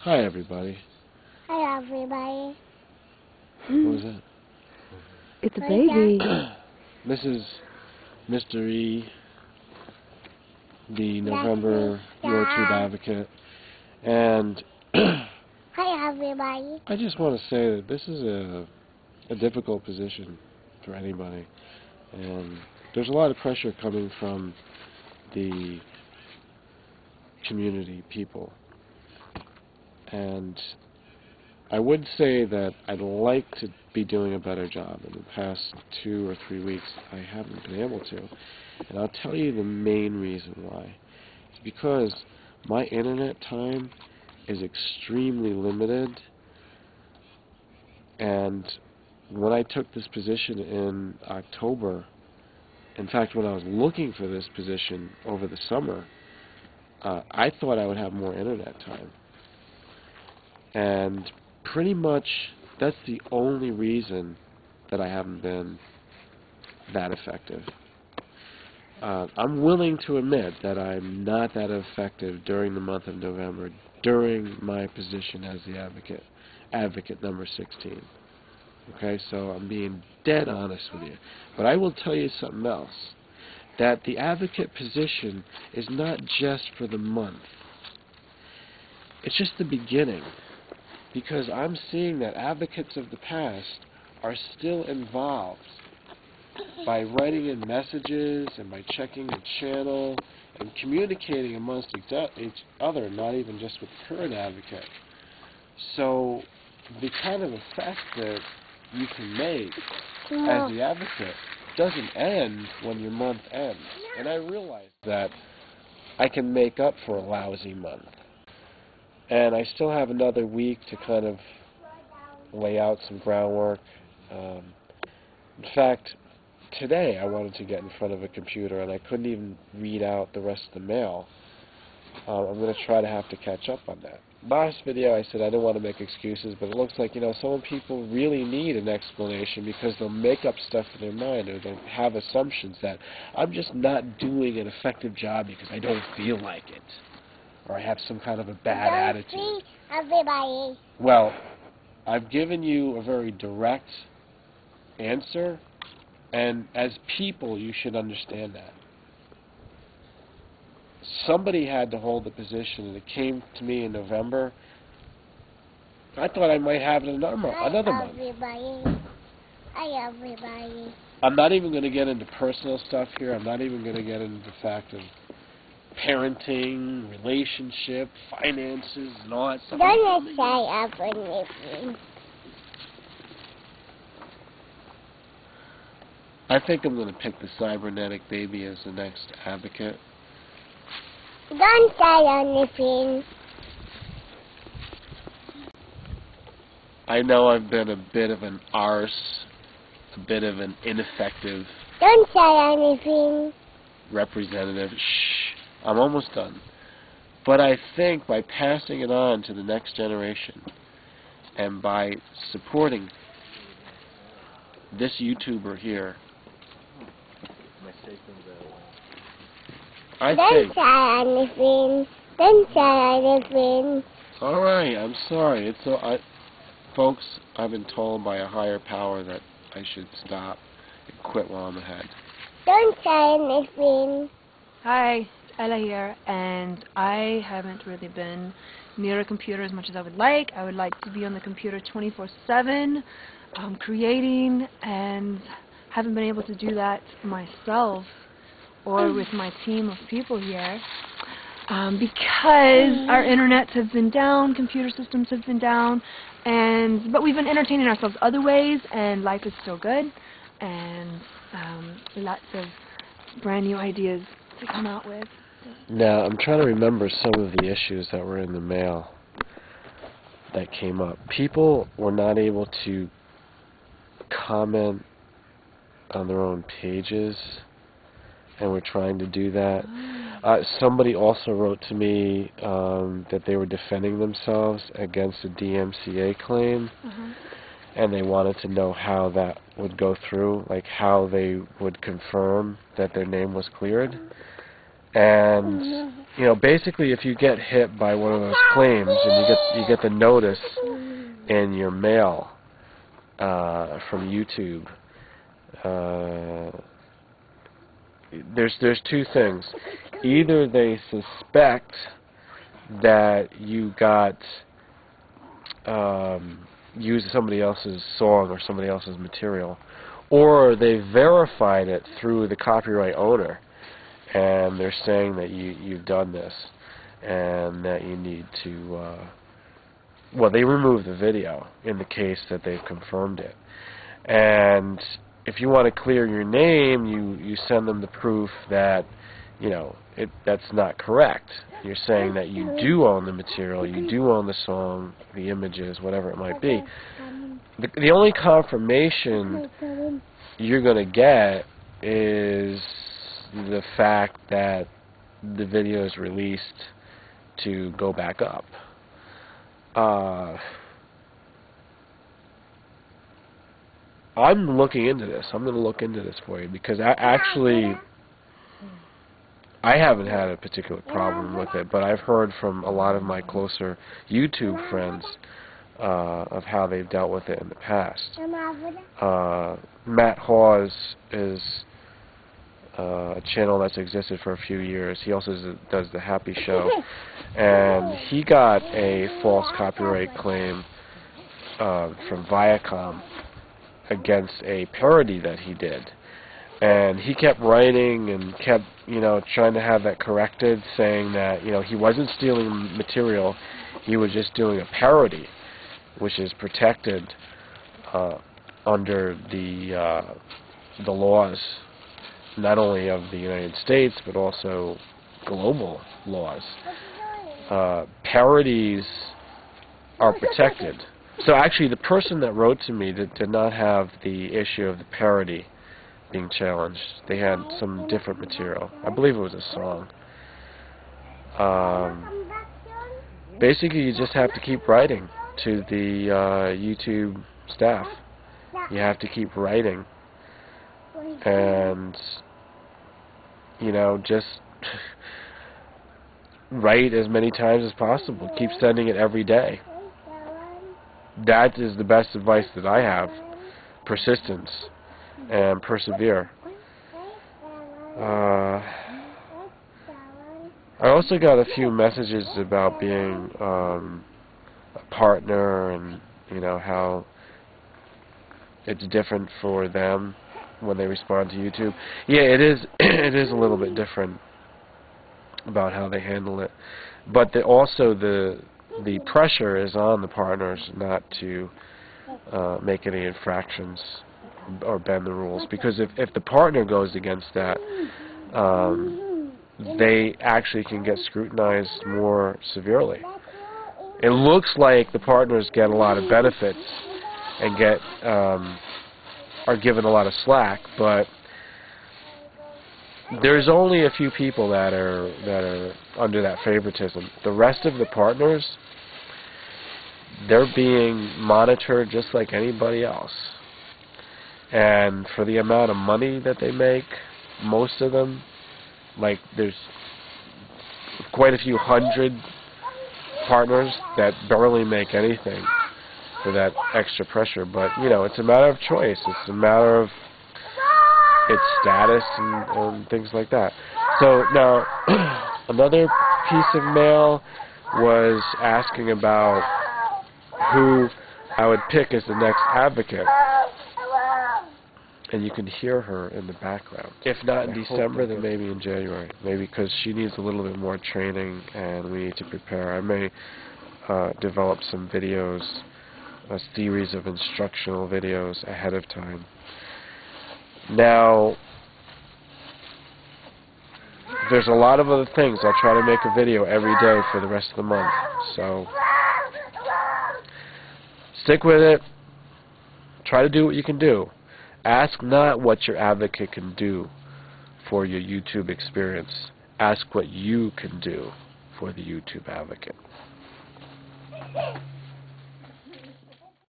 Hi, everybody. Hi, everybody. What was that? It's a baby. This is Mr. E, the November YourTubeAdvocate, and Hi, everybody. I just want to say that this is a difficult position for anybody, and there's a lot of pressure coming from the community people, and I would say that I'd like to be doing a better job. In the past 2 or 3 weeks, I haven't been able to. And I'll tell you the main reason why. It's because my internet time is extremely limited. And when I took this position in October, in fact, when I was looking for this position over the summer, I thought I would have more internet time. And pretty much that's the only reason that I haven't been that effective. I'm willing to admit that I'm not that effective during the month of November, during my position as the advocate number 16. Okay, so I'm being dead honest with you. But I will tell you something else, that the advocate position is not just for the month. It's just the beginning. Because I'm seeing that advocates of the past are still involved by writing in messages and by checking the channel and communicating amongst each other, not even just with the current advocate. So the kind of effect that you can make as the advocate doesn't end when your month ends. And I realize that I can make up for a lousy month. And I still have another week to kind of lay out some groundwork. In fact, today I wanted to get in front of a computer and I couldn't even read out the rest of the mail. I'm going to try to have to catch up on that. Last video I said I didn't want to make excuses, but it looks like, some people really need an explanation because they'll make up stuff in their mind or they'll have assumptions that I'm just not doing an effective job because I don't feel like it. Or I have some kind of a bad attitude. Everybody. Well, I've given you a very direct answer, and as people, you should understand that. Somebody had to hold the position, and it came to me in November. I thought I might have it another month. Everybody. Hi, everybody. I'm not even going to get into personal stuff here. I'm not even going to get into the fact of parenting, relationship, finances, and all that stuff. Don't say everything. I think I'm going to pick the cybernetic baby as the next advocate. Don't say anything. I know I've been a bit of an arse, a bit of an ineffective Don't say anything. representative. Shh. I'm almost done. But I think by passing it on to the next generation and by supporting this YouTuber here, I think... Don't say anything. Don't say anything. All right, I'm sorry. Folks, I've been told by a higher power that I should stop and quit while I'm ahead. Don't say anything. Hi, Ella here, and I haven't really been near a computer as much as I would like. I would like to be on the computer 24/7, creating, and haven't been able to do that myself or with my team of people here because our internets have been down, computer systems have been down, but we've been entertaining ourselves other ways, and life is still good, and lots of brand new ideas to come out with. Now, I'm trying to remember some of the issues that were in the mail that came up. People were not able to comment on their own pages, and we're trying to do that. Somebody also wrote to me that they were defending themselves against a DMCA claim, and they wanted to know how that would go through, like how they would confirm that their name was cleared. And basically, if you get hit by one of those claims and you get the notice in your mail from YouTube, there's two things. Either they suspect that you got used somebody else's song or somebody else's material, or they verified it through the copyright owner, and they're saying that you've done this and that you need to well, they remove the video in the case that they've confirmed it. And if you want to clear your name, you send them the proof that that's not correct. You're saying that you do own the material, you do own the song, the images, whatever it might be. The only confirmation you're going to get is the fact that the video is released to go back up. I'm looking into this. I'm going to look into this for you because actually I haven't had a particular problem with it, but I've heard from a lot of my closer YouTube friends of how they've dealt with it in the past. Matt Hawes is a channel that's existed for a few years. He also does the Happy Show, and he got a false copyright claim from Viacom against a parody that he did. And he kept writing and kept, trying to have that corrected, saying that, he wasn't stealing material, he was just doing a parody, which is protected under the laws, not only of the United States, but also global laws. Parodies are protected. So actually, the person that wrote to me did not have the issue of the parody being challenged. They had some different material. I believe it was a song. Basically, you just have to keep writing to the YouTube staff. You have to keep writing. And, just write as many times as possible. Keep sending it every day. That is the best advice that I have. Persistence and persevere. I also got a few messages about being a partner and how it's different for them when they respond to YouTube. Yeah, it is. It is a little bit different about how they handle it, but also the pressure is on the partners not to make any infractions or bend the rules, because if the partner goes against that, they actually can get scrutinized more severely. It looks like the partners get a lot of benefits and are given a lot of slack, but there's only a few people that are under that favoritism. The rest of the partners, they're being monitored just like anybody else. And for the amount of money that they make, most of them, like there's quite a few hundred partners that barely make anything for that extra pressure. But it's a matter of choice. It's a matter of its status and things like that. So now another piece of mail was asking about who I would pick as the next advocate. And you can hear her in the background. If not in December, then maybe in January. Maybe because she needs a little bit more training and we need to prepare. I may develop some videos, a series of instructional videos ahead of time. Now, there's a lot of other things. I'll try to make a video every day for the rest of the month. So, stick with it. Try to do what you can do. Ask not what your advocate can do for your YouTube experience. Ask what you can do for the YouTube advocate.